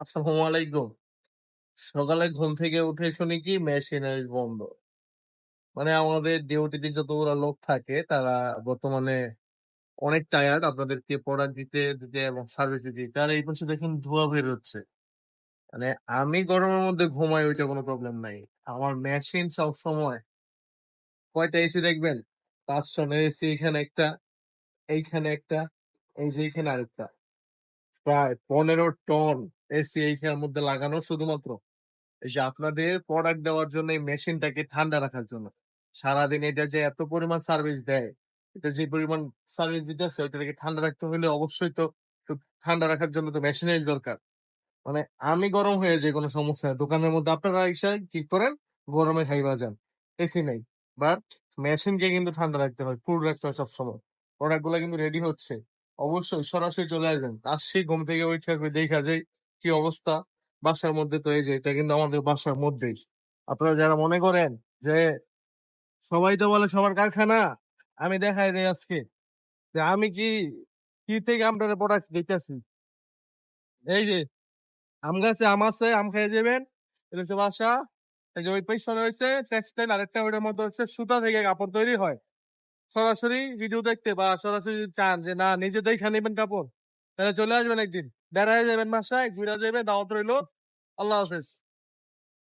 আসসালামু আলাইকুম। সকালে ঘুম থেকে উঠে শুনি কি মেশিনারি বন্ধ। মানে আমাদের ডিউটিতে যতগুলা লোক থাকে তারা বর্তমানে অনেক টায়ার্ড আপনাদেরকে প্রোডাক্ট দিতে এবং সার্ভিস দিতে। আর এই পাশে দেখেন ধোঁয়া বের হচ্ছে। মানে আমি গরমের মধ্যে ঘুমাই ওইটা কোনো প্রবলেম নাই। আমার মেশিন সবসময় কয়টা এসি দেখবেন? ৫ টনের এসি এখানে একটা, এইখানে একটা, এই যে এইখানে আরেকটা। প্রায় ১৫ টন এসি এইখানের মধ্যে লাগানো শুধুমাত্র এই যে আপনাদের প্রোডাক্ট দেওয়ার জন্য এই মেশিনটাকে ঠান্ডা রাখার জন্য। সারাদিন এটা যে এত পরিমাণ সার্ভিস দেয়, এটা যে পরিমাণ সার্ভিস দিতেছে ওইটাকে ঠান্ডা রাখতে হলে অবশ্যই তো একটু ঠান্ডা রাখার জন্য তো মেশিনারিজ দরকার। মানে আমি গরম হয়ে যাই কোনো সমস্যা নাই। দোকানের মধ্যে আপনারা এসে কি করেন? গরমে খাইবা যান। এসি নাই। বাট মেশিনকে কিন্তু ঠান্ডা রাখতে হয়, কুল রাখতে হয় সবসময়। প্রোডাক্ট গুলা কিন্তু রেডি হচ্ছে। অবশ্যই সরাসরি চলে আসবেন। আসছি ঘুম থেকে উইঠা দেখা যায় কি অবস্থা। বাসার মধ্যে তো এই যে এটা কিন্তু আমাদের বাসার মধ্যেই। আপনারা যারা মনে করেন যে সবাই তো বলে সবার কারখানা, আমি দেখাই দেই আজকে যে আমি কি থেকে আপনাদের প্রোডাক্ট দিতেছি। এই যে আম গাছে আম আছে, আম খেয়ে যাবেন। এটা হচ্ছে বাসা। এই যে ওই পেছনে হয়েছে টেক্সটাইল, আরেকটা ওইটার মধ্যে হচ্ছে সুতা থেকে কাপড় তৈরি হয়। সরাসরি ভিডিও দেখতে বা সরাসরি যদি চান যে না নিজে দেখে নেবেন কাপড়, তাহলে চলে আসবেন একদিন। বেড়ায় যাবেন বাসায়, ঘুরে যাবেন, দাওয়াত রইলো। আল্লাহ হাফেজ।